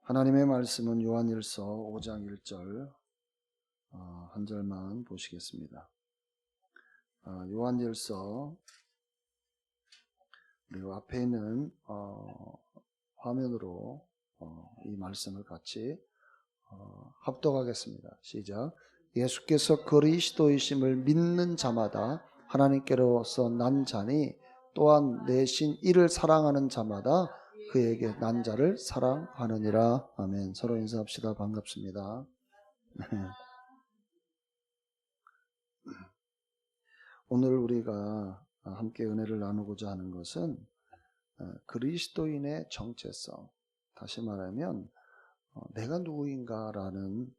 하나님의 말씀은 요한일서 5장 1절 한 절만 보시겠습니다. 요한일서 그리고 앞에 있는 화면으로 이 말씀을 같이 합독하겠습니다. 시작. 예수께서 그리스도이심을 믿는 자마다 하나님께로서 난 자니 또한 내신 이를 사랑하는 자마다 그에게 난 자를 사랑하느니라. 아멘. 서로 인사합시다. 반갑습니다. 오늘 우리가 함께 은혜를 나누고자 하는 것은 그리스도인의 정체성, 다시 말하면 내가 누구인가라는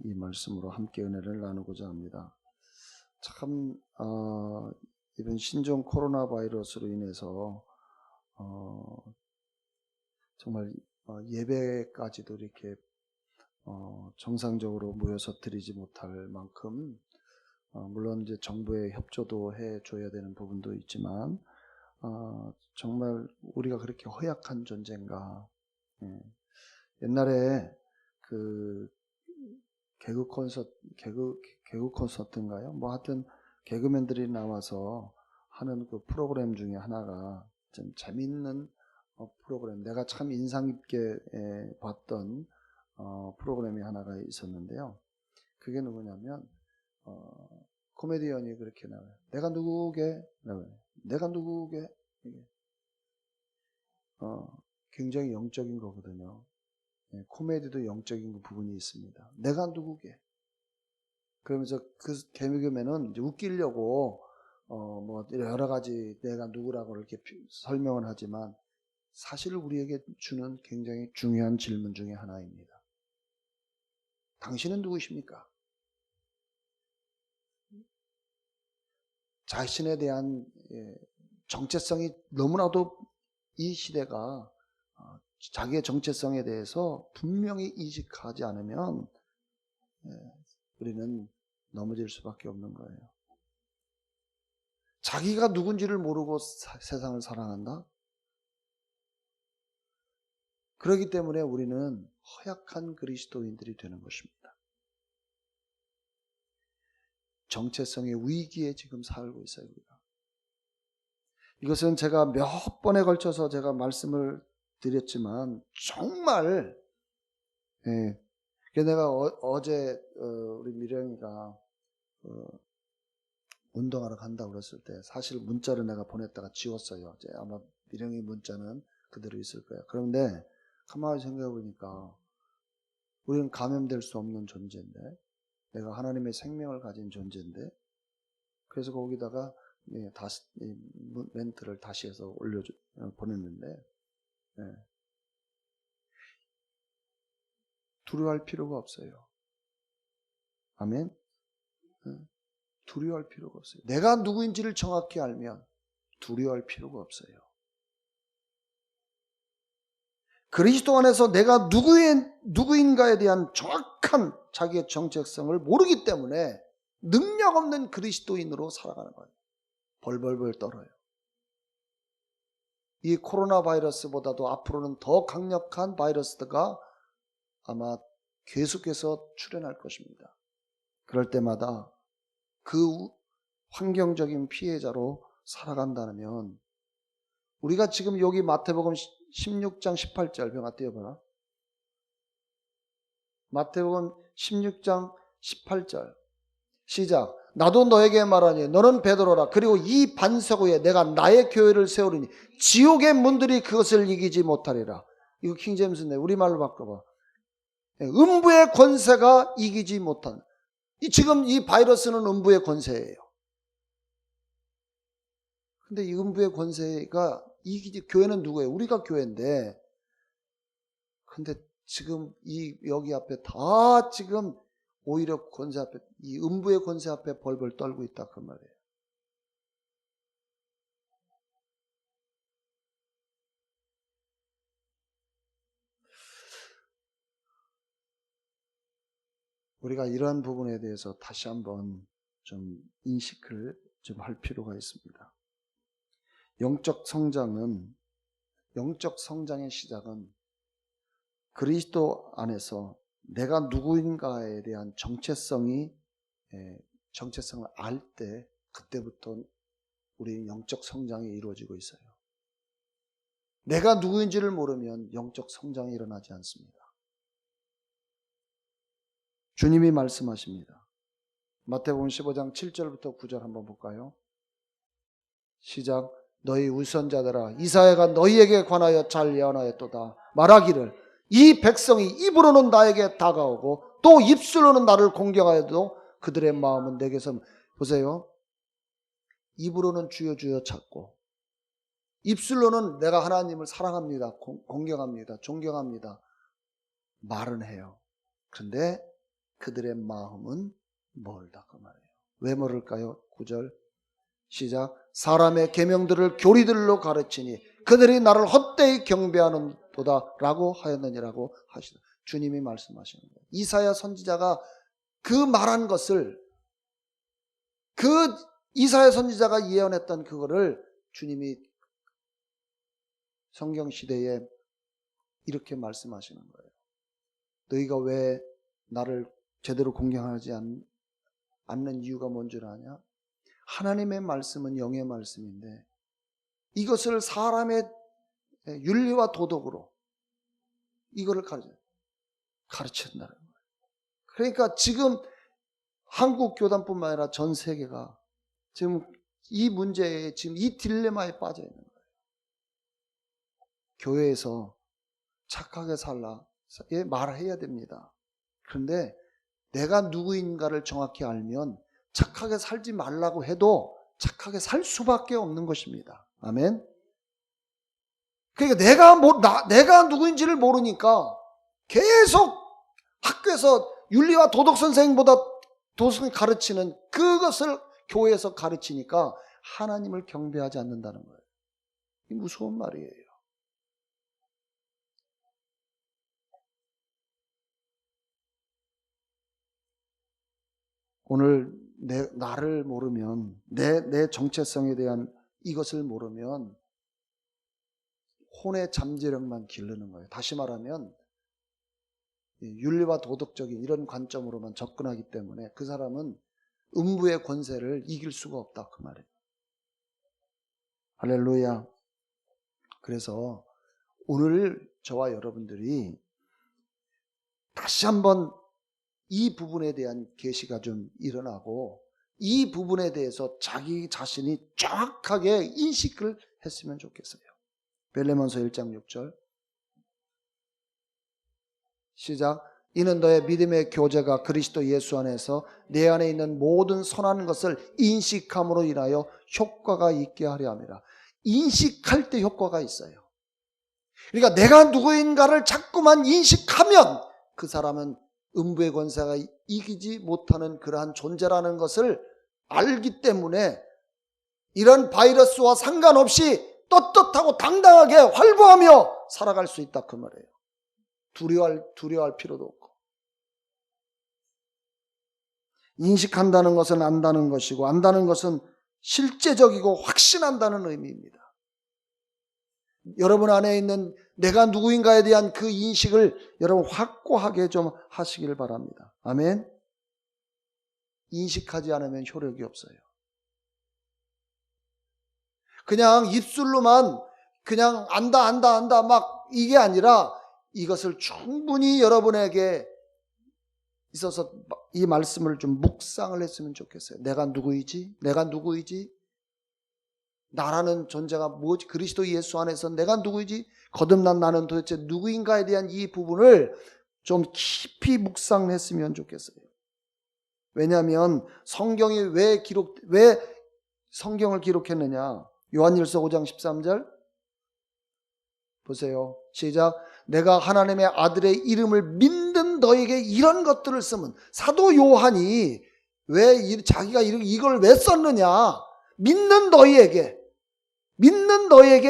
이 말씀으로 함께 은혜를 나누고자 합니다. 참 이번 신종 코로나 바이러스로 인해서 정말 예배까지도 이렇게 정상적으로 모여서 드리지 못할 만큼 물론 이제 정부의 협조도 해줘야 되는 부분도 있지만 정말 우리가 그렇게 허약한 존재인가. 옛날에 그 개그 콘서트인가요? 뭐 하여튼 개그맨들이 나와서 하는 그 프로그램 중에 하나가 좀 재밌는 프로그램, 내가 참 인상 깊게 봤던 프로그램이 하나가 있었는데요. 그게 누구냐면 코미디언이 그렇게 나와요. 내가 누구게? 내가 누구게? 굉장히 영적인 거거든요. 코미디도 영적인 부분이 있습니다. 내가 누구게? 그러면서 그 개그맨은 이제 웃기려고 뭐 여러 가지 내가 누구라고 이렇게 설명을 하지만 사실 우리에게 주는 굉장히 중요한 질문 중에 하나입니다. 당신은 누구십니까? 자신에 대한 정체성이 너무나도 이 시대가 자기의 정체성에 대해서 분명히 인식하지 않으면 우리는 넘어질 수밖에 없는 거예요. 자기가 누군지를 모르고 세상을 살아간다? 그렇기 때문에 우리는 허약한 그리스도인들이 되는 것입니다. 정체성의 위기에 지금 살고 있어요. 우리가. 이것은 제가 몇 번에 걸쳐서 제가 말씀을 드렸지만 정말 내가 어제 우리 미령이가 운동하러 간다고 그랬을 때 사실 문자를 내가 보냈다가 지웠어요. 이제 아마 미령이 문자는 그대로 있을 거예요. 그런데 가만히 생각해 보니까 우리는 감염될 수 없는 존재인데, 내가 하나님의 생명을 가진 존재인데, 그래서 거기다가 다시 멘트를 다시 해서 보냈는데 두려워할 필요가 없어요. 아멘. 두려워할 필요가 없어요. 내가 누구인지를 정확히 알면 두려워할 필요가 없어요. 그리스도 안에서 내가 누구인가에 대한 정확한 자기의 정체성을 모르기 때문에 능력 없는 그리스도인으로 살아가는 거예요. 벌벌벌 떨어요. 이 코로나 바이러스보다도 앞으로는 더 강력한 바이러스가 아마 계속해서 출현할 것입니다. 그럴 때마다 그 환경적인 피해자로 살아간다면, 우리가 지금 여기 마태복음 16장 18절 병아 띄워봐라. 마태복음 16장 18절 시작. 나도 너에게 말하니 너는 베드로라. 그리고 이 반석 위에 내가 나의 교회를 세우리니 지옥의 문들이 그것을 이기지 못하리라. 이거 킹제임스인데 우리말로 바꿔봐. 음부의 권세가 이기지 못한. 지금 이 바이러스는 음부의 권세예요. 근데 이 음부의 권세가 이기지, 교회는 누구예요? 우리가 교회인데. 근데 지금 여기 앞에 다 지금 오히려 권세 앞에, 이 음부의 권세 앞에 벌벌 떨고 있다 그 말이에요. 우리가 이러한 부분에 대해서 다시 한번 좀 인식을 좀 할 필요가 있습니다. 영적 성장의 시작은 그리스도 안에서 내가 누구인가에 대한 정체성을 알 때 그때부터 우리 영적 성장이 이루어지고 있어요. 내가 누구인지를 모르면 영적 성장이 일어나지 않습니다. 주님이 말씀하십니다. 마태복음 15장 7절부터 9절 한번 볼까요? 시작. 너희 우선자들아, 이사야가 너희에게 관하여 잘 예언하였도다. 말하기를 이 백성이 입으로는 나에게 다가오고 또 입술로는 나를 공경하여도 그들의 마음은 내게서, 보세요, 입으로는 주여 주여 찾고 입술로는 내가 하나님을 사랑합니다, 공경합니다, 존경합니다 말은 해요. 그런데 그들의 마음은 멀다 그 말이에요. 왜 멀을까요? 9절 시작. 사람의 계명들을 교리들로 가르치니 그들이 나를 헛되이 경배하는도다 라고 하였느니라고 하시다. 주님이 말씀하시는 거예요. 이사야 선지자가 그 말한 것을, 그 이사야 선지자가 예언했던 그거를 주님이 성경 시대에 이렇게 말씀하시는 거예요. 너희가 왜 나를 제대로 공경하지 않는 이유가 뭔 줄 아냐? 하나님의 말씀은 영의 말씀인데 이것을 사람의 윤리와 도덕으로 이거를 가르친다는 거예요. 그러니까 지금 한국 교단뿐만 아니라 전 세계가 지금 이 문제에, 지금 이 딜레마에 빠져 있는 거예요. 교회에서 착하게 살라 말해야 됩니다. 그런데 내가 누구인가를 정확히 알면 착하게 살지 말라고 해도 착하게 살 수밖에 없는 것입니다. 아멘. 그러니까 내가 누구인지를 모르니까 계속 학교에서 윤리와 도덕 선생보다 도덕을 가르치는 그것을 교회에서 가르치니까 하나님을 경배하지 않는다는 거예요. 이 무서운 말이에요. 오늘 나를 모르면, 내 정체성에 대한 이것을 모르면 혼의 잠재력만 기르는 거예요. 다시 말하면 윤리와 도덕적인 이런 관점으로만 접근하기 때문에 그 사람은 음부의 권세를 이길 수가 없다 그 말이에요. 할렐루야. 그래서 오늘 저와 여러분들이 다시 한번 이 부분에 대한 계시가 좀 일어나고 이 부분에 대해서 자기 자신이 정확하게 인식을 했으면 좋겠어요. 빌레몬서 1장 6절 시작. 이는 너의 믿음의 교제가 그리스도 예수 안에서 내 안에 있는 모든 선한 것을 인식함으로 인하여 효과가 있게 하려 함이라. 인식할 때 효과가 있어요. 그러니까 내가 누구인가를 자꾸만 인식하면 그 사람은 음부의 권세가 이기지 못하는 그러한 존재라는 것을 알기 때문에 이런 바이러스와 상관없이 떳떳하고 당당하게 활보하며 살아갈 수 있다 그 말이에요. 두려워할 필요도 없고. 인식한다는 것은 안다는 것이고 안다는 것은 실제적이고 확신한다는 의미입니다. 여러분 안에 있는 내가 누구인가에 대한 그 인식을 여러분 확고하게 좀 하시길 바랍니다. 아멘. 인식하지 않으면 효력이 없어요. 그냥 입술로만 그냥 안다 막 이게 아니라 이것을 충분히 여러분에게 있어서 이 말씀을 좀 묵상을 했으면 좋겠어요. 내가 누구이지? 나라는 존재가 뭐지? 그리스도 예수 안에서 내가 누구이지? 거듭난 나는 도대체 누구인가에 대한 이 부분을 좀 깊이 묵상했으면 좋겠어요. 왜냐하면 성경이 왜 성경을 기록했느냐? 요한일서 5장 13절 보세요. 시작. 내가 하나님의 아들의 이름을 믿는 너에게 이런 것들을 쓰면, 사도 요한이 왜 자기가 이걸 왜 썼느냐? 믿는 너희에게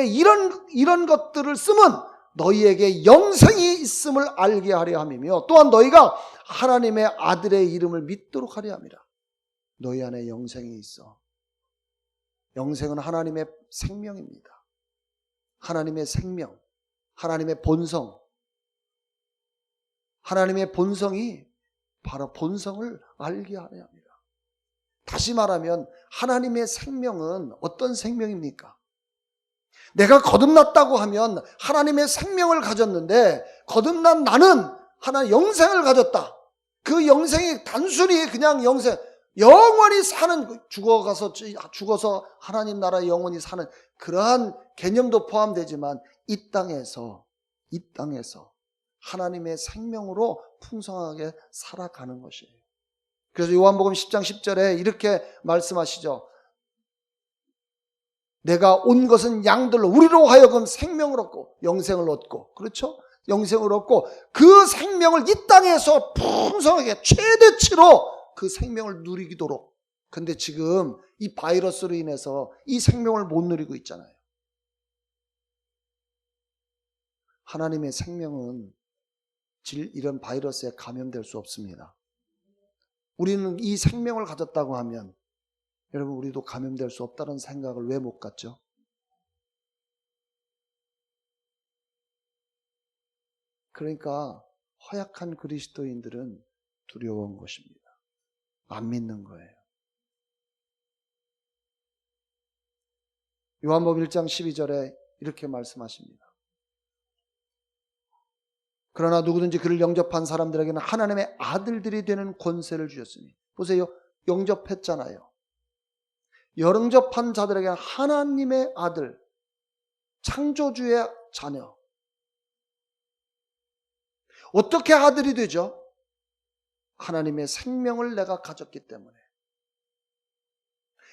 이런 것들을 쓰면 너희에게 영생이 있음을 알게 하려 함이며 또한 너희가 하나님의 아들의 이름을 믿도록 하려 함이라. 너희 안에 영생이 있어. 영생은 하나님의 생명입니다. 하나님의 생명, 하나님의 본성. 하나님의 본성이 바로 본성을 알게 하려 합니다. 다시 말하면 하나님의 생명은 어떤 생명입니까? 내가 거듭났다고 하면 하나님의 생명을 가졌는데 거듭난 나는 하나의 영생을 가졌다. 그 영생이 단순히 그냥 영생, 영원히 사는, 죽어서 하나님 나라에 영원히 사는 그러한 개념도 포함되지만 이 땅에서 하나님의 생명으로 풍성하게 살아가는 것이에요. 그래서 요한복음 10장 10절에 이렇게 말씀하시죠. 내가 온 것은 양들로 우리로 하여금 생명을 얻고 영생을 얻고, 그렇죠? 영생을 얻고 그 생명을 이 땅에서 풍성하게 최대치로 그 생명을 누리도록. 근데 지금 이 바이러스로 인해서 이 생명을 못 누리고 있잖아요. 하나님의 생명은 이런 바이러스에 감염될 수 없습니다. 우리는 이 생명을 가졌다고 하면 여러분 우리도 감염될 수 없다는 생각을 왜 못 갖죠? 그러니까 허약한 그리스도인들은 두려운 것입니다. 안 믿는 거예요. 요한복음 1장 12절에 이렇게 말씀하십니다. 그러나 누구든지 그를 영접한 사람들에게는 하나님의 아들들이 되는 권세를 주셨으니. 보세요. 영접했잖아요. 영접한 자들에게는 하나님의 아들, 창조주의 자녀. 어떻게 아들이 되죠? 하나님의 생명을 내가 가졌기 때문에.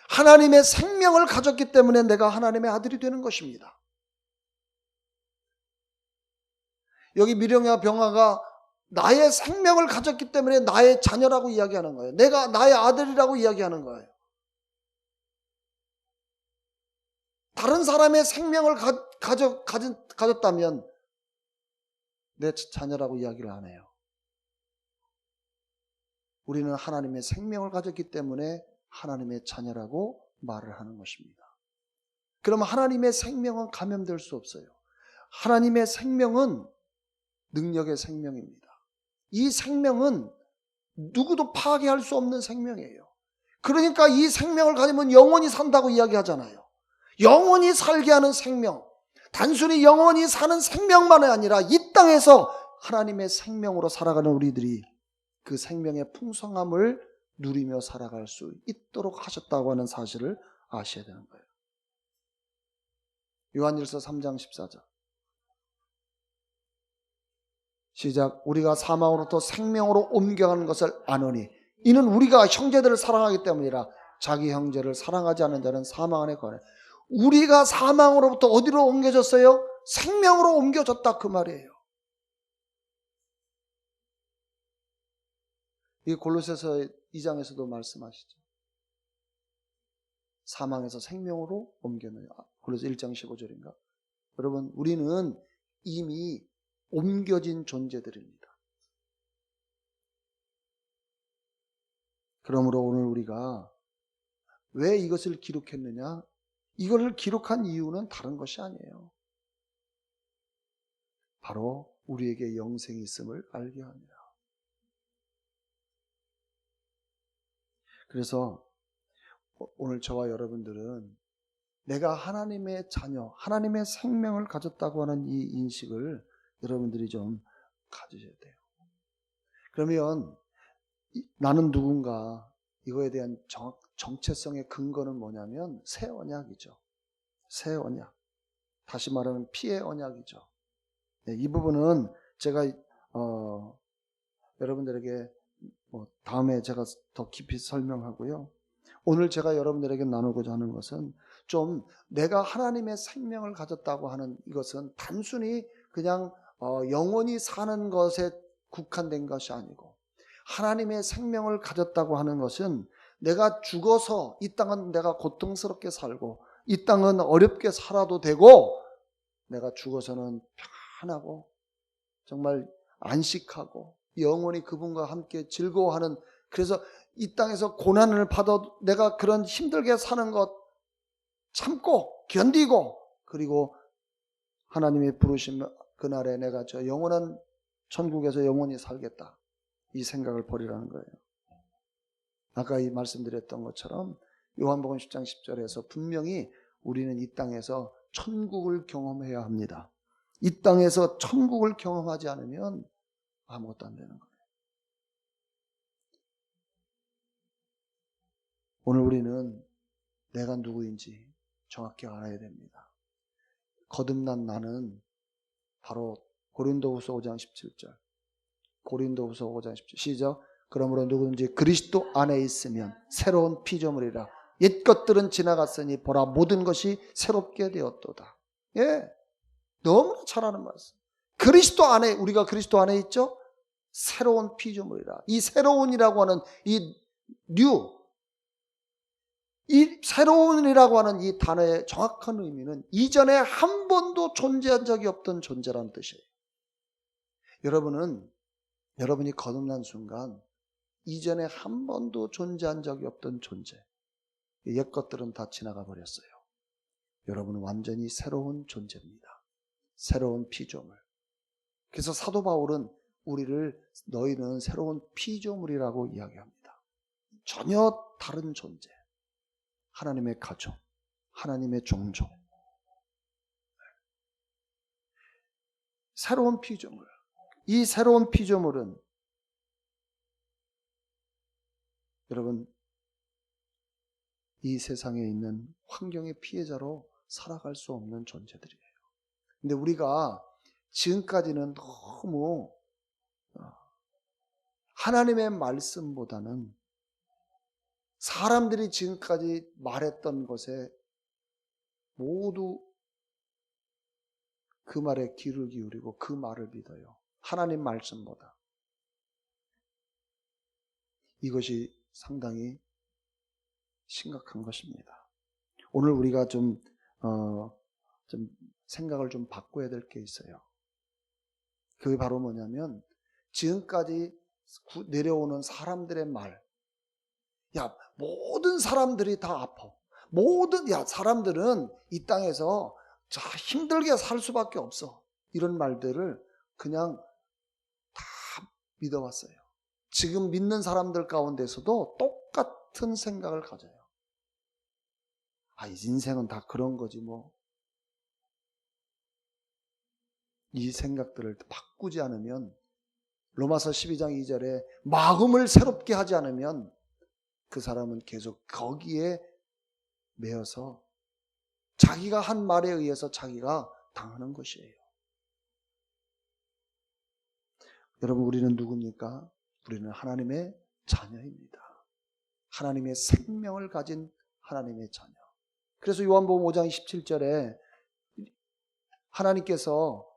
하나님의 생명을 가졌기 때문에 내가 하나님의 아들이 되는 것입니다. 여기 미령이와 병아가 나의 생명을 가졌기 때문에 나의 자녀라고 이야기하는 거예요. 내가 나의 아들이라고 이야기하는 거예요. 다른 사람의 생명을 가졌다면 내 자녀라고 이야기를 안 해요. 우리는 하나님의 생명을 가졌기 때문에 하나님의 자녀라고 말을 하는 것입니다. 그러면 하나님의 생명은 감염될 수 없어요. 하나님의 생명은 능력의 생명입니다. 이 생명은 누구도 파괴할 수 없는 생명이에요. 그러니까 이 생명을 가지면 영원히 산다고 이야기하잖아요. 영원히 살게 하는 생명, 단순히 영원히 사는 생명만이 아니라 이 땅에서 하나님의 생명으로 살아가는 우리들이 그 생명의 풍성함을 누리며 살아갈 수 있도록 하셨다고 하는 사실을 아셔야 되는 거예요. 요한일서 3장 14절 시작. 우리가 사망으로부터 생명으로 옮겨가는 것을 아노니 이는 우리가 형제들을 사랑하기 때문이라. 자기 형제를 사랑하지 않는 자는 사망 안에 거하네. 우리가 사망으로부터 어디로 옮겨졌어요? 생명으로 옮겨졌다 그 말이에요. 이 골로새서 2장에서도 말씀하시죠. 사망에서 생명으로 옮겨내요. 골로새 1장 15절인가? 여러분 우리는 이미 옮겨진 존재들입니다. 그러므로 오늘 우리가 왜 이것을 기록했느냐? 이걸 기록한 이유는 다른 것이 아니에요. 바로 우리에게 영생이 있음을 알게 합니다. 그래서 오늘 저와 여러분들은 내가 하나님의 자녀, 하나님의 생명을 가졌다고 하는 이 인식을 여러분들이 좀 가지셔야 돼요. 그러면 나는 누군가 이거에 대한 정체성의 근거는 뭐냐면 새 언약이죠. 새 언약. 다시 말하면 피의 언약이죠. 네, 이 부분은 제가 여러분들에게 다음에 제가 더 깊이 설명하고요. 오늘 제가 여러분들에게 나누고자 하는 것은 좀 내가 하나님의 생명을 가졌다고 하는 이것은 단순히 그냥 영원히 사는 것에 국한된 것이 아니고 하나님의 생명을 가졌다고 하는 것은 내가 죽어서 이 땅은 내가 고통스럽게 살고 이 땅은 어렵게 살아도 되고 내가 죽어서는 편하고 정말 안식하고 영원히 그분과 함께 즐거워하는, 그래서 이 땅에서 고난을 받아도 내가 그런 힘들게 사는 것 참고 견디고 그리고 하나님이 부르신 그날에 내가 저 영원한 천국에서 영원히 살겠다. 이 생각을 버리라는 거예요. 아까 이 말씀드렸던 것처럼 요한복음 10장 10절에서 분명히 우리는 이 땅에서 천국을 경험해야 합니다. 이 땅에서 천국을 경험하지 않으면 아무것도 안 되는 거예요. 오늘 우리는 내가 누구인지 정확히 알아야 됩니다. 거듭난 나는 바로 고린도후서 5장 17절. 고린도후서 5장 17절. 시작. 그러므로 누구든지 그리스도 안에 있으면 새로운 피조물이라. 옛 것들은 지나갔으니 보라 모든 것이 새롭게 되었도다. 예, 너무나 잘 아는 말씀. 그리스도 안에, 우리가 그리스도 안에 있죠? 새로운 피조물이라. 이 새로운이라고 하는 이 뉴, 이 새로운이라고 하는 이 단어의 정확한 의미는 이전에 한 번도 존재한 적이 없던 존재라는 뜻이에요. 여러분이 거듭난 순간 이전에 한 번도 존재한 적이 없던 존재, 옛 것들은 다 지나가 버렸어요. 여러분은 완전히 새로운 존재입니다. 새로운 피조물. 그래서 사도 바울은 우리를 너희는 새로운 피조물이라고 이야기합니다. 전혀 다른 존재. 하나님의 가족, 하나님의 종족. 새로운 피조물. 이 새로운 피조물은 여러분 이 세상에 있는 환경의 피해자로 살아갈 수 없는 존재들이에요. 근데 우리가 지금까지는 너무 하나님의 말씀보다는 사람들이 지금까지 말했던 것에 모두 그 말에 귀를 기울이고 그 말을 믿어요. 하나님 말씀보다. 이것이 상당히 심각한 것입니다. 오늘 우리가 좀 생각을 좀 바꿔야 될 게 있어요. 그게 바로 뭐냐면 지금까지 내려오는 사람들의 말. 야, 모든 사람들이 다 아파. 사람들은 이 땅에서 힘들게 살 수밖에 없어. 이런 말들을 그냥 다 믿어왔어요. 지금 믿는 사람들 가운데서도 똑같은 생각을 가져요. 인생은 다 그런 거지 뭐. 이 생각들을 바꾸지 않으면 로마서 12장 2절에 마음을 새롭게 하지 않으면 그 사람은 계속 거기에 매여서 자기가 한 말에 의해서 자기가 당하는 것이에요. 여러분 우리는 누굽니까? 우리는 하나님의 자녀입니다. 하나님의 생명을 가진 하나님의 자녀. 그래서 요한복음 5장 27절에 하나님께서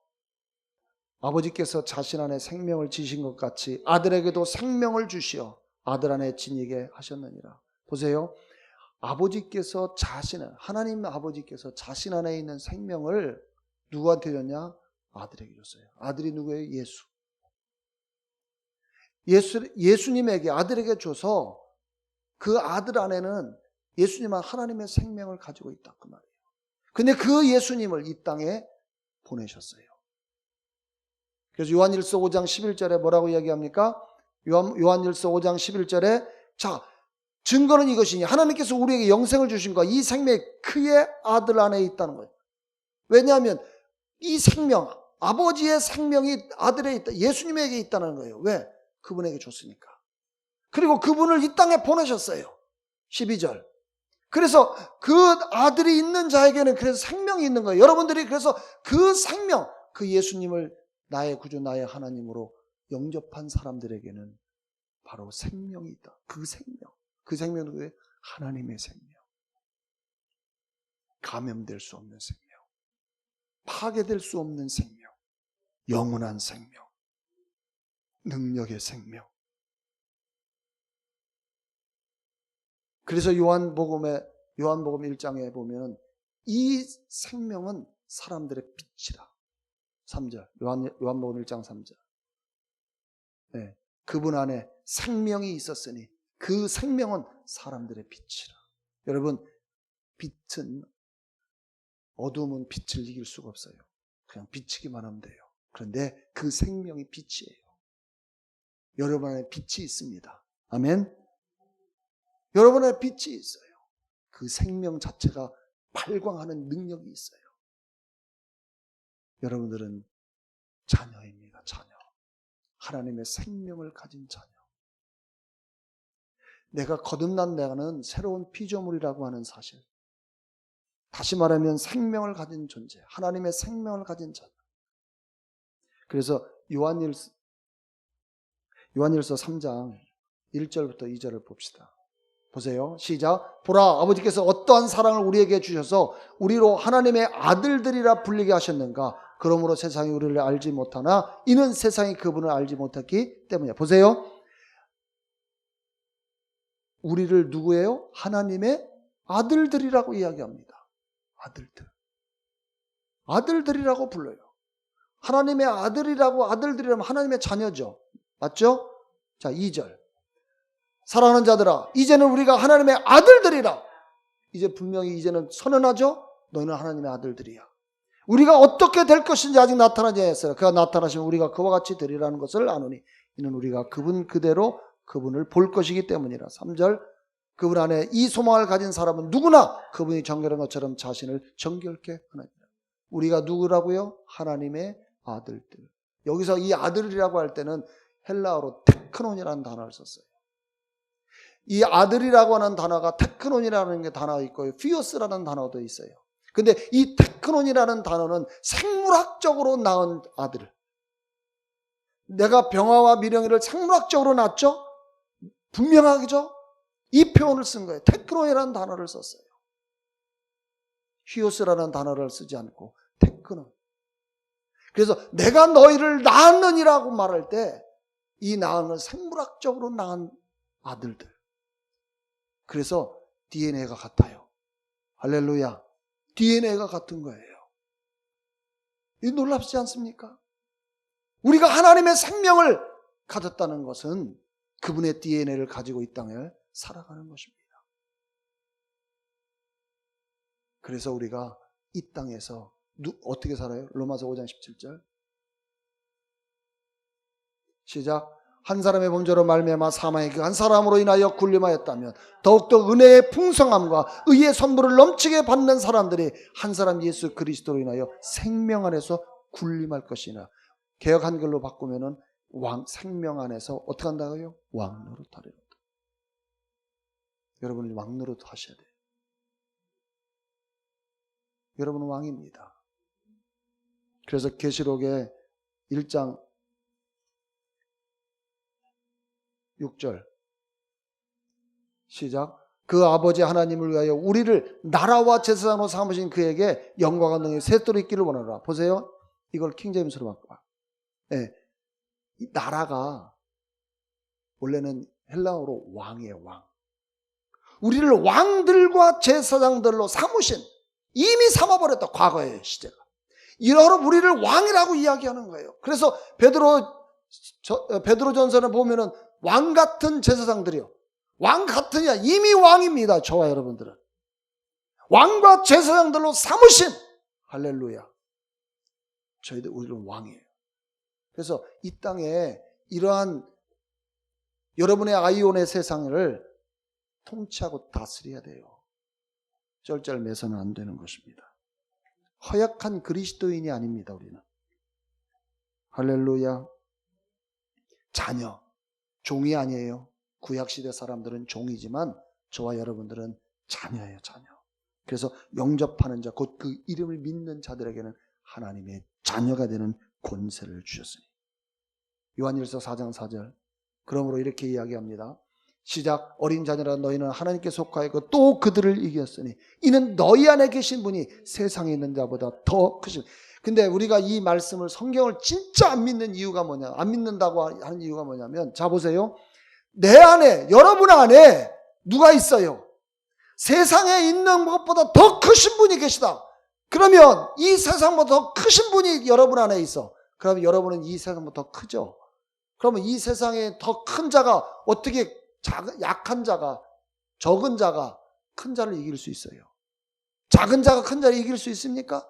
아버지께서 자신 안에 생명을 지신 것 같이 아들에게도 생명을 주시어 아들 안에 지니게 하셨느니라. 보세요. 아버지께서 하나님 아버지께서 자신 안에 있는 생명을 누구한테 줬냐? 아들에게 줬어요. 아들이 누구예요? 예수님에게 아들에게 줘서 그 아들 안에는 예수님은 하나님의 생명을 가지고 있다 그 말이에요. 근데 그 예수님을 이 땅에 보내셨어요. 그래서 요한일서 5장 11절에 뭐라고 이야기합니까? 요한일서 5장 11절에 자, 증거는 이것이니 하나님께서 우리에게 영생을 주신 것, 이 생명이 그의 아들 안에 있다는 거예요. 왜냐하면 이 생명, 아버지의 생명이 아들에 있다, 예수님에게 있다는 거예요. 왜? 그분에게 줬으니까. 그리고 그분을 이 땅에 보내셨어요. 12절. 그래서 그 아들이 있는 자에게는 그래서 생명이 있는 거예요. 여러분들이 그래서 그 생명, 그 예수님을 나의 구주, 나의 하나님으로 영접한 사람들에게는 바로 생명이 있다. 그 생명은 왜? 하나님의 생명. 감염될 수 없는 생명. 파괴될 수 없는 생명. 영원한 생명. 능력의 생명. 그래서 요한복음 1장에 보면 이 생명은 사람들의 빛이라. 3절. 요한복음 1장 3절. 네. 그분 안에 생명이 있었으니 그 생명은 사람들의 빛이라. 여러분, 어둠은 빛을 이길 수가 없어요. 그냥 비치기만 하면 돼요. 그런데 그 생명이 빛이에요. 여러분 안에 빛이 있습니다. 아멘. 여러분 안에 빛이 있어요. 그 생명 자체가 발광하는 능력이 있어요. 여러분들은 자녀입니다. 자녀. 하나님의 생명을 가진 자녀. 내가 거듭난 내가는 새로운 피조물이라고 하는 사실. 다시 말하면 생명을 가진 존재. 하나님의 생명을 가진 자녀. 그래서 요한일서 3장 1절부터 2절을 봅시다. 보세요. 시작. 보라, 아버지께서 어떠한 사랑을 우리에게 주셔서 우리로 하나님의 아들들이라 불리게 하셨는가. 그러므로 세상이 우리를 알지 못하나 이는 세상이 그분을 알지 못했기 때문이야. 보세요. 우리를 누구예요? 하나님의 아들들이라고 이야기합니다. 아들들. 아들들이라고 불러요. 하나님의 아들들이라면 하나님의 자녀죠. 맞죠? 자, 2절. 사랑하는 자들아, 이제는 우리가 하나님의 아들들이라. 이제 분명히 이제는 선언하죠? 너희는 하나님의 아들들이야. 우리가 어떻게 될 것인지 아직 나타나지 않았어요. 그가 나타나시면 우리가 그와 같이 되리라는 것을 아노니 이는 우리가 그분 그대로 그분을 볼 것이기 때문이라. 3절. 그분 안에 이 소망을 가진 사람은 누구나 그분이 정결한 것처럼 자신을 정결케 하나니라. 우리가 누구라고요? 하나님의 아들들. 여기서 이 아들이라고 할 때는 헬라어로 테크논이라는 단어를 썼어요. 이 아들이라고 하는 단어가 테크논이라는 게 단어가 있고요. 피오스라는 단어도 있어요. 근데 이 테크논이라는 단어는 생물학적으로 낳은 아들. 내가 병화와 미령이를 생물학적으로 낳았죠? 분명하죠? 이 표현을 쓴 거예요. 테크논이라는 단어를 썼어요. 히오스라는 단어를 쓰지 않고 테크논. 그래서 내가 너희를 낳았느니라고 말할 때 이 낳은 건 생물학적으로 낳은 아들들. 그래서 DNA가 같아요. 할렐루야. DNA가 같은 거예요. 이 놀랍지 않습니까? 우리가 하나님의 생명을 가졌다는 것은 그분의 DNA를 가지고 이 땅을 살아가는 것입니다. 그래서 우리가 이 땅에서 어떻게 살아요? 로마서 5장 17절 시작. 한 사람의 범죄로 말미암아 사망의 그 한 사람으로 인하여 군림하였다면 더욱더 은혜의 풍성함과 의의 선물을 넘치게 받는 사람들이 한 사람 예수 그리스도로 인하여 생명 안에서 군림할 것이나 개역 한글로 바꾸면은 생명 안에서 어떻게 한다고요? 왕노릇하리라. 여러분은 왕노릇 하셔야 돼요. 여러분은 왕입니다. 그래서 계시록의 1장 6절 시작. 그 아버지 하나님을 위하여 우리를 나라와 제사장으로 삼으신 그에게 영광과 능력이 세토록 있기를 원하노라. 보세요. 이걸 킹제임스로 바꿔봐. 네. 이 나라가 원래는 헬라어로 왕이에요. 왕. 우리를 왕들과 제사장들로 삼으신, 이미 삼아버렸다. 과거의 시제가. 이러므로 우리를 왕이라고 이야기하는 거예요. 그래서 베드로전서를 보면은 왕 같은 제사장들이요. 왕 같으냐? 이미 왕입니다. 저와 여러분들은. 왕과 제사장들로 삼으신, 할렐루야. 저희들 우리는 왕이에요. 그래서 이 땅에 이러한 여러분의 아이온의 세상을 통치하고 다스려야 돼요. 쩔쩔매서는 안 되는 것입니다. 허약한 그리스도인이 아닙니다. 우리는. 할렐루야. 자녀. 종이 아니에요. 구약시대 사람들은 종이지만 저와 여러분들은 자녀예요. 자녀. 그래서 영접하는 자, 곧 그 이름을 믿는 자들에게는 하나님의 자녀가 되는 권세를 주셨으니. 요한일서 4장 4절. 그러므로 이렇게 이야기합니다. 시작. 어린 자녀라 너희는 하나님께 속하였고 또 그들을 이겼으니 이는 너희 안에 계신 분이 세상에 있는 자보다 더 크신. 근데 우리가 이 말씀을, 성경을 진짜 안 믿는 이유가 뭐냐, 안 믿는다고 하는 이유가 뭐냐면, 자 보세요. 내 안에, 여러분 안에 누가 있어요? 세상에 있는 것보다 더 크신 분이 계시다. 그러면 이 세상보다 더 크신 분이 여러분 안에 있어. 그러면 여러분은 이 세상보다 더 크죠. 그러면 이 세상에 더 큰 자가 어떻게 약한 자가, 적은 자가 큰 자를 이길 수 있어요? 작은 자가 큰 자를 이길 수 있습니까?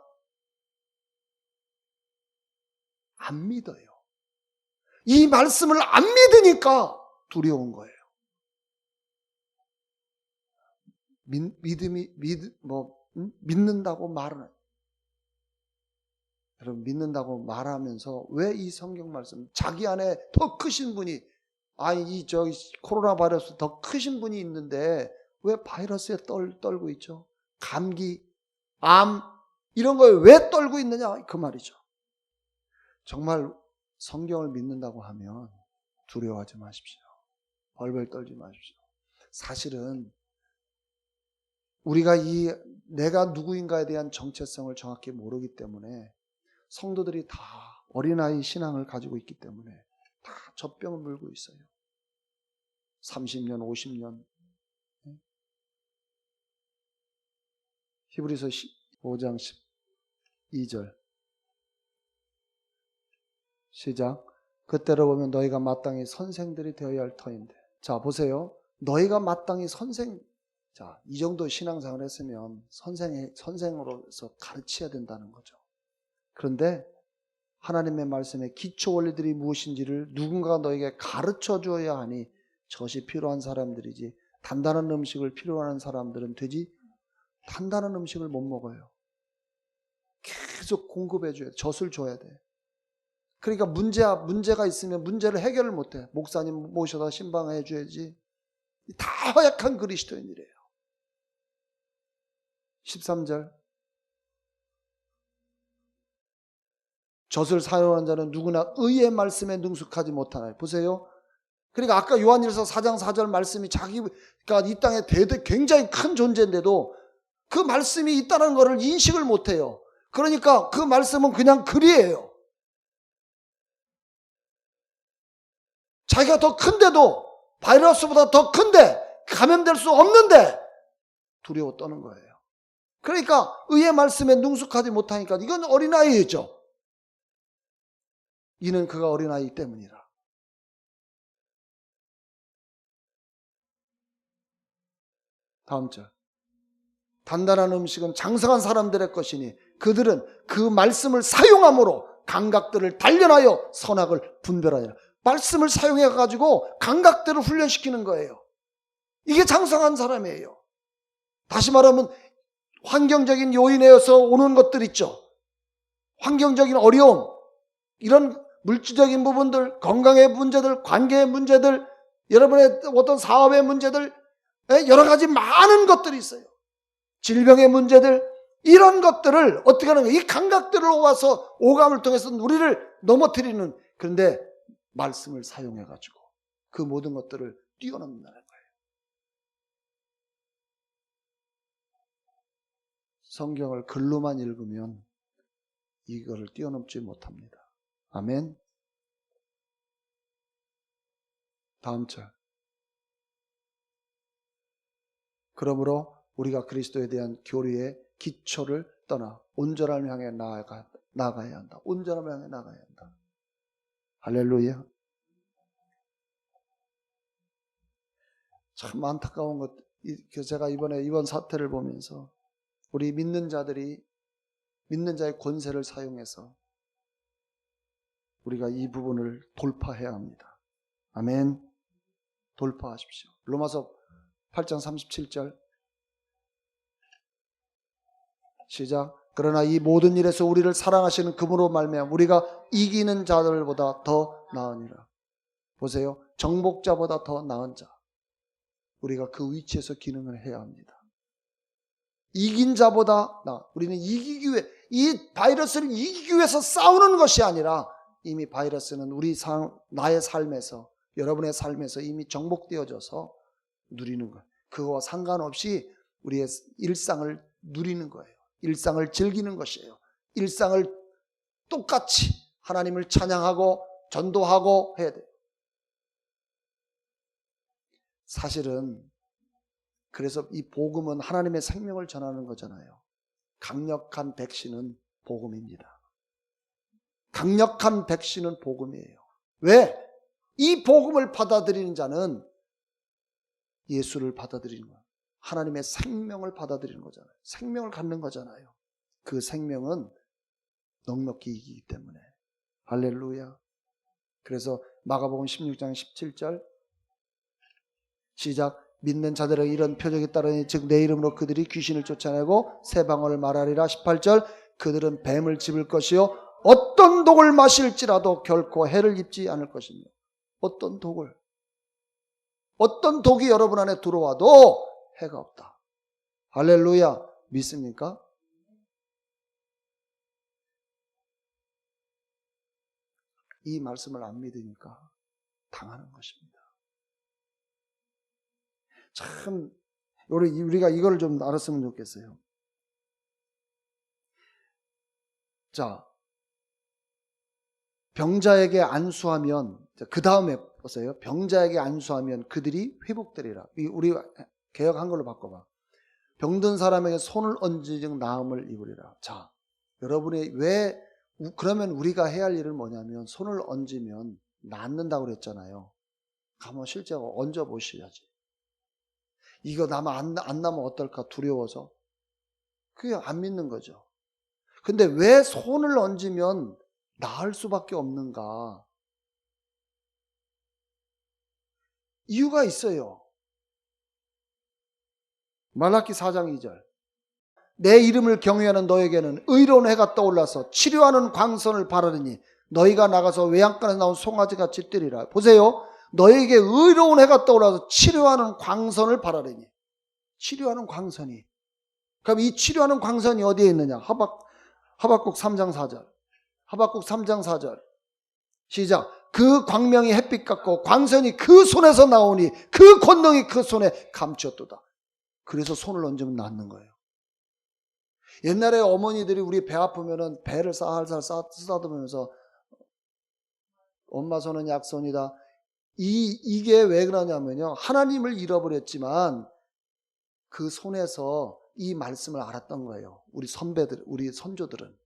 안 믿어요. 이 말씀을 안 믿으니까 두려운 거예요. 믿는다고 말은, 여러분, 믿는다고 말하면서 왜 이 성경 말씀, 자기 안에 더 크신 분이, 코로나 바이러스 더 크신 분이 있는데 왜 바이러스에 떨고 있죠? 감기, 암, 이런 거에 왜 떨고 있느냐? 그 말이죠. 정말 성경을 믿는다고 하면 두려워하지 마십시오. 벌벌 떨지 마십시오. 사실은 우리가 내가 누구인가에 대한 정체성을 정확히 모르기 때문에 성도들이 다 어린아이 신앙을 가지고 있기 때문에 다 젖병을 물고 있어요. 30년, 50년. 히브리서 5장 12절 시작. 그때로 보면 너희가 마땅히 선생들이 되어야 할 터인데. 자, 보세요. 너희가 마땅히 자, 이 정도 신앙생활을 했으면 선생으로서 가르쳐야 된다는 거죠. 그런데 하나님의 말씀의 기초 원리들이 무엇인지를 누군가가 너에게 가르쳐 줘야 하니 젖이 필요한 사람들이지, 단단한 음식을 필요한 사람들은 되지 단단한 음식을 못 먹어요. 계속 공급해 줘야 돼. 젖을 줘야 돼. 그러니까 문제가 있으면 문제를 해결을 못 해. 목사님 모셔다 신방해 줘야지. 다 허약한 그리스도인이래요. 13절. 젖을 사용하는 자는 누구나 의의 말씀에 능숙하지 못하나요? 보세요. 그러니까 아까 요한일서 4장 4절 말씀이 자기가 이 땅에 굉장히 큰 존재인데도 그 말씀이 있다는 것을 인식을 못해요. 그러니까 그 말씀은 그냥 글이에요. 자기가 더 큰데도, 바이러스보다 더 큰데 감염될 수 없는데 두려워 떠는 거예요. 그러니까 의의 말씀에 능숙하지 못하니까 이건 어린아이죠. 이는 그가 어린아이 때문이라. 다음 절. 단단한 음식은 장성한 사람들의 것이니 그들은 그 말씀을 사용함으로 감각들을 단련하여 선악을 분별하여. 말씀을 사용해가지고 감각들을 훈련시키는 거예요. 이게 장성한 사람이에요. 다시 말하면 환경적인 요인에서 오는 것들 있죠. 환경적인 어려움, 이런 물질적인 부분들, 건강의 문제들, 관계의 문제들, 여러분의 어떤 사업의 문제들, 여러 가지 많은 것들이 있어요. 질병의 문제들, 이런 것들을 어떻게 하는 거예요? 이 감각들을 와서 오감을 통해서 우리를 넘어뜨리는, 그런데 말씀을 사용해가지고 그 모든 것들을 뛰어넘는다는 거예요. 성경을 글로만 읽으면 이거를 뛰어넘지 못합니다. 아멘. 다음 절. 그러므로 우리가 그리스도에 대한 교리의 기초를 떠나 온전함을 향해 나아가야 한다. 온전함을 향해 나아가야 한다. 할렐루야. 참 안타까운 것, 제가 이번 사태를 보면서 우리 믿는 자들이 믿는 자의 권세를 사용해서 우리가 이 부분을 돌파해야 합니다. 아멘. 돌파하십시오. 로마서 8장 37절 시작. 그러나 이 모든 일에서 우리를 사랑하시는 그분으로 말미암아 우리가 이기는 자들보다 더 나으니라. 보세요. 정복자보다 더 나은 자. 우리가 그 위치에서 기능을 해야 합니다. 이긴 자보다 우리는 이기기 위해, 이 바이러스를 이기기 위해서 싸우는 것이 아니라 이미 바이러스는 나의 삶에서, 여러분의 삶에서 이미 정복되어져서 누리는 거예요. 그거와 상관없이 우리의 일상을 누리는 거예요. 일상을 즐기는 것이에요. 일상을 똑같이 하나님을 찬양하고 전도하고 해야 돼요. 사실은 그래서 이 복음은 하나님의 생명을 전하는 거잖아요. 강력한 백신은 복음입니다. 강력한 백신은 복음이에요. 왜? 이 복음을 받아들이는 자는 예수를 받아들이는 거예요. 하나님의 생명을 받아들이는 거잖아요. 생명을 갖는 거잖아요. 그 생명은 넉넉히 이기기 때문에. 할렐루야. 그래서 마가복음 16장 17절 시작. 믿는 자들에게 이런 표적이 따르니 즉 내 이름으로 그들이 귀신을 쫓아내고 새 방언을 말하리라. 18절 그들은 뱀을 집을 것이요 어떤 독을 마실지라도 결코 해를 입지 않을 것이며. 어떤 독을, 어떤 독이 여러분 안에 들어와도 해가 없다. 할렐루야. 믿습니까? 이 말씀을 안 믿으니까 당하는 것입니다. 참 우리가 이걸 좀 알았으면 좋겠어요. 자, 병자에게 안수하면, 그 다음에 보세요. 병자에게 안수하면 그들이 회복되리라. 우리 개역 한글로 바꿔봐. 병든 사람에게 손을 얹으즉 나음을 입으리라. 자, 여러분이 그러면 우리가 해야 할 일은 뭐냐면 손을 얹으면 낫는다고 그랬잖아요. 가만 실제로 얹어 보셔야지. 이거 안 나면 어떨까 두려워서. 그게 안 믿는 거죠. 근데 왜 손을 얹으면 나을 수밖에 없는가? 이유가 있어요. 말라기 4장 2절. 내 이름을 경외하는 너에게는 의로운 해가 떠올라서 치료하는 광선을 바라리니 너희가 나가서 외양간에서 나온 송아지같이 뛰리라. 보세요. 너에게 의로운 해가 떠올라서 치료하는 광선을 바라리니. 치료하는 광선이. 그럼 이 치료하는 광선이 어디에 있느냐? 하박국 3장 4절. 하박국 3장 4절. 시작. 그 광명이 햇빛 같고 광선이 그 손에서 나오니 그 권능이 그 손에 감추었도다. 그래서 손을 얹으면 낫는 거예요. 옛날에 어머니들이 우리 배 아프면은 배를 살살 쓰다듬으면서 엄마 손은 약손이다. 이게 왜 그러냐면요. 하나님을 잃어버렸지만 그 손에서 이 말씀을 알았던 거예요. 우리 선배들, 우리 선조들은.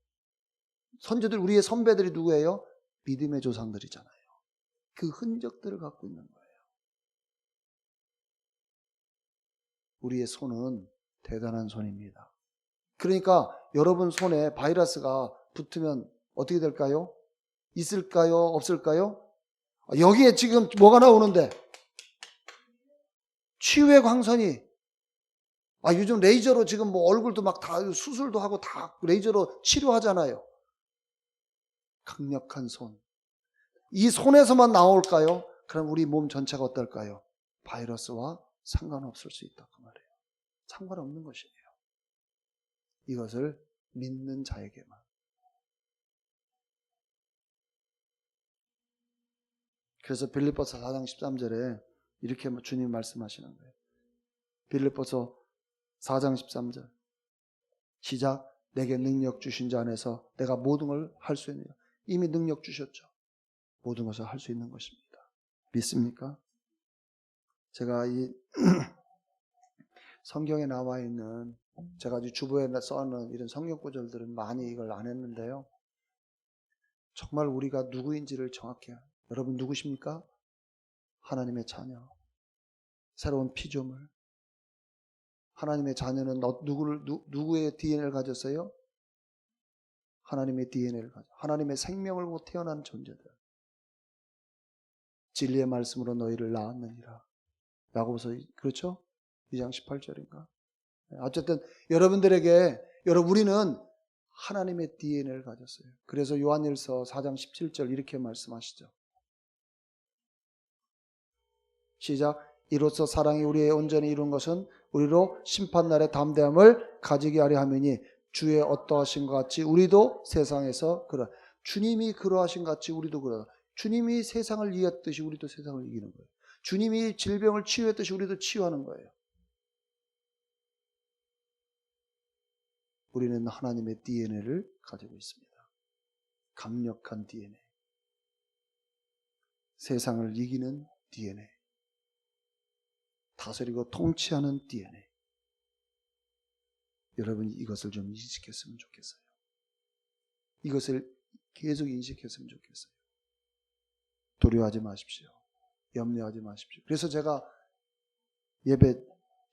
우리의 선배들이 누구예요? 믿음의 조상들이잖아요. 그 흔적들을 갖고 있는 거예요. 우리의 손은 대단한 손입니다. 그러니까 여러분 손에 바이러스가 붙으면 어떻게 될까요? 있을까요? 없을까요? 여기에 지금 뭐가 나오는데? 치유의 광선이. 요즘 레이저로 지금 뭐 얼굴도 막 다 수술도 하고 다 레이저로 치료하잖아요. 강력한 손. 이 손에서만 나올까요? 그럼 우리 몸 전체가 어떨까요? 바이러스와 상관없을 수 있다 그 말이에요. 상관없는 것이에요. 이것을 믿는 자에게만. 그래서 빌립보서 4장 13절에 이렇게 주님 말씀하시는 거예요. 빌립보서 4장 13절 시작. 내게 능력 주신 자 안에서 내가 모든 걸 할 수 있느냐. 이미 능력 주셨죠. 모든 것을 할 수 있는 것입니다. 믿습니까? 제가 이 성경에 나와 있는 제가 주보에 써놓은 이런 성경 구절들은 많이 이걸 안 했는데요. 정말 우리가 누구인지를 정확히 여러분 누구십니까? 하나님의 자녀. 새로운 피조물. 하나님의 자녀는 누구의 DNA를 가졌어요? 하나님의 DNA를 가져. 하나님의 생명을 보고 태어난 존재들. 진리의 말씀으로 너희를 낳았느니라. 야고보서 그렇죠? 2장 18절인가? 어쨌든 우리는 하나님의 DNA를 가졌어요. 그래서 요한일서 4장 17절 이렇게 말씀하시죠. 시작. 이로써 사랑이 우리의 온전히 이룬 것은 우리로 심판날의 담대함을 가지게 하려 함이니 주의 어떠하신 것 같이 우리도 세상에서 주님이 그러하신 것 같이 우리도 그러다. 주님이 세상을 이겼듯이 우리도 세상을 이기는 거예요. 주님이 질병을 치유했듯이 우리도 치유하는 거예요. 우리는 하나님의 DNA를 가지고 있습니다. 강력한 DNA. 세상을 이기는 DNA. 다스리고 통치하는 DNA. 여러분이 이것을 좀 인식했으면 좋겠어요. 이것을 계속 인식했으면 좋겠어요. 두려워하지 마십시오. 염려하지 마십시오. 그래서 제가 예배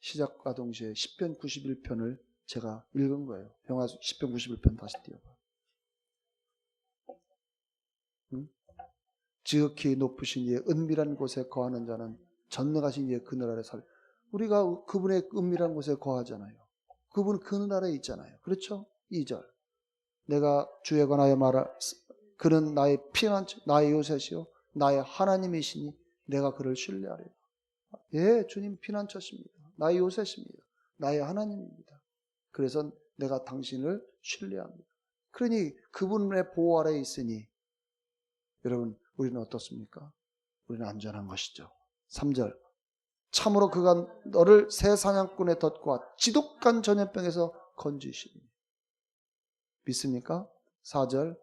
시작과 동시에 10편 91편을 제가 읽은 거예요. 병화 10편 91편 다시 띄워봐. 지극히 높으신 이의 은밀한 곳에 거하는 자는 전능하신 이의 그늘 아래 살. 우리가 그분의 은밀한 곳에 거하잖아요. 그분 그늘 아래 있잖아요. 그렇죠? 2절. 내가 주에 관하여 말할 그는 나의 피난처, 나의 요새시요 나의 하나님이시니 내가 그를 신뢰하리라. 예, 주님 피난처십니다. 나의 요새십니다. 나의 하나님입니다. 그래서 내가 당신을 신뢰합니다. 그러니 그분의 보호 아래에 있으니 여러분 우리는 어떻습니까? 우리는 안전한 것이죠. 3절. 참으로 그가 너를 새 사냥꾼의 덫과 지독한 전염병에서 건지시니. 믿습니까? 4절.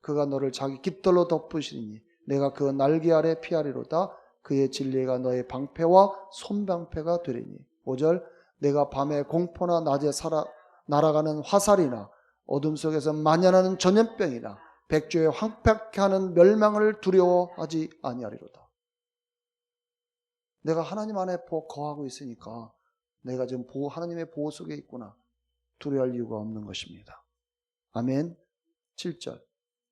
그가 너를 자기 깃털로 덮으시니 내가 그 날개 아래 피하리로다. 그의 진리가 너의 방패와 손방패가 되리니. 5절. 내가 밤에 공포나 낮에 날아가는 화살이나 어둠 속에서 만연하는 전염병이나 백조에 황폐케 하는 멸망을 두려워하지 아니하리로다. 내가 하나님 안에 거하고 있으니까 내가 지금 하나님의 보호 속에 있구나. 두려워할 이유가 없는 것입니다. 아멘. 7절.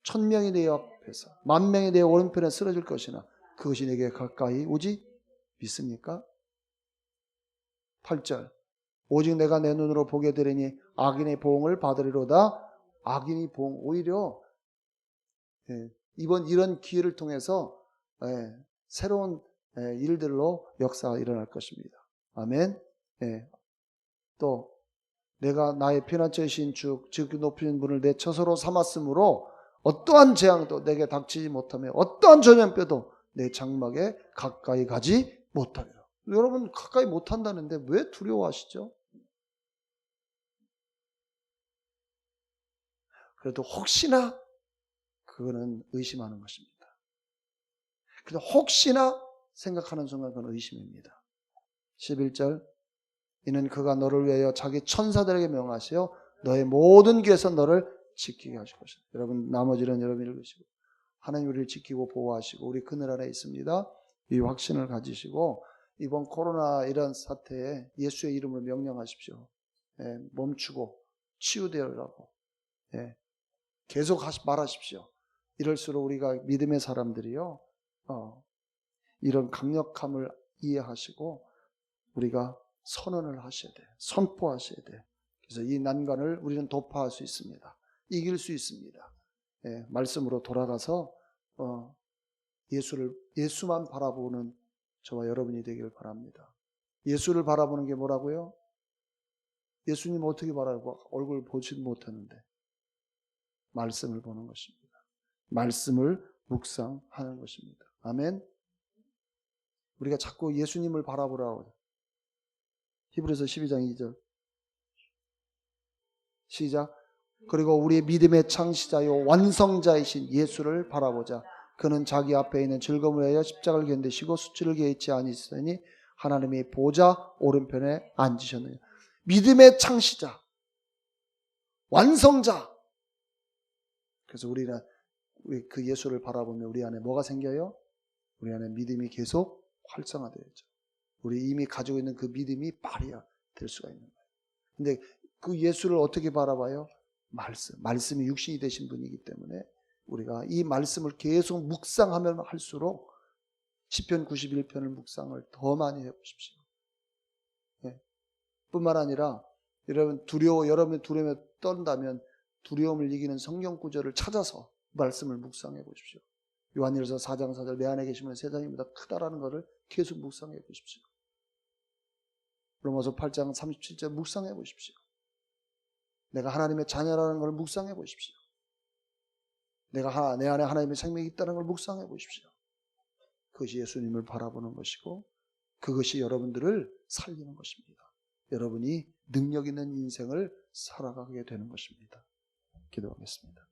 1000명이 내 앞에서 10,000명이 내 오른편에 쓰러질 것이나 그것이 내게 가까이 오지 믿습니까? 8절. 오직 내가 내 눈으로 보게 되리니 악인의 보응을 받으리로다. 악인의 보응. 오히려 이번 이런 기회를 통해서 새로운 일들로 역사가 일어날 것입니다. 아멘. 또 내가 나의 피난처이신 주 즉 높이는 분을 내 처소로 삼았으므로 어떠한 재앙도 내게 닥치지 못하며 어떠한 전염병도 내 장막에 가까이 가지 못하리라. 여러분 가까이 못한다는데 왜 두려워하시죠? 그래도 혹시나 그거는 의심하는 것입니다. 그래도 혹시나 생각하는 순간 그건 의심입니다. 11절. 이는 그가 너를 위하여 자기 천사들에게 명하시어 너의 모든 길에서 너를 지키게 하실 것이다. 여러분 나머지는 여러분 읽으시고 하나님 우리를 지키고 보호하시고 우리 그늘 아래 있습니다. 이 확신을 가지시고 이번 코로나 이런 사태에 예수의 이름으로 명령하십시오. 멈추고 치유되라고 계속 말하십시오. 이럴수록 우리가 믿음의 사람들이요 이런 강력함을 이해하시고 우리가 선언을 하셔야 돼. 선포하셔야 돼. 그래서 이 난관을 우리는 돌파할 수 있습니다. 이길 수 있습니다. 말씀으로 돌아가서 예수만 바라보는 저와 여러분이 되길 바랍니다. 예수를 바라보는 게 뭐라고요? 예수님 어떻게 바라보고 얼굴 보지도 못하는데 말씀을 보는 것입니다. 말씀을 묵상하는 것입니다. 아멘. 우리가 자꾸 예수님을 바라보라고 해요. 히브리서 12장 2절 시작. 그리고 우리의 믿음의 창시자요 완성자이신 예수를 바라보자. 그는 자기 앞에 있는 즐거움을 위하여 십자가를 견디시고 수치를 개의치 아니하시더니 하나님의 보좌 오른편에 앉으셨느니라. 믿음의 창시자, 완성자. 그래서 우리 그 예수를 바라보면 우리 안에 뭐가 생겨요? 우리 안에 믿음이 계속 활성화되죠. 우리 이미 가지고 있는 그 믿음이 발휘가 될 수가 있는 거예요. 근데 그 예수를 어떻게 바라봐요? 말씀이 육신이 되신 분이기 때문에 우리가 이 말씀을 계속 묵상하면 할수록 시편 91편을 묵상을 더 많이 해보십시오. 뿐만 아니라 여러분이 두려움에 떤다면 두려움을 이기는 성경 구절을 찾아서 말씀을 묵상해 보십시오. 요한일서 4장 4절 내 안에 계시면 세상보다 크다라는 것을 계속 묵상해 보십시오. 로마서 8장 37절 묵상해 보십시오. 내가 하나님의 자녀라는 걸 묵상해 보십시오. 내 안에 하나님의 생명이 있다는 걸 묵상해 보십시오. 그것이 예수님을 바라보는 것이고 그것이 여러분들을 살리는 것입니다. 여러분이 능력 있는 인생을 살아가게 되는 것입니다. 기도하겠습니다.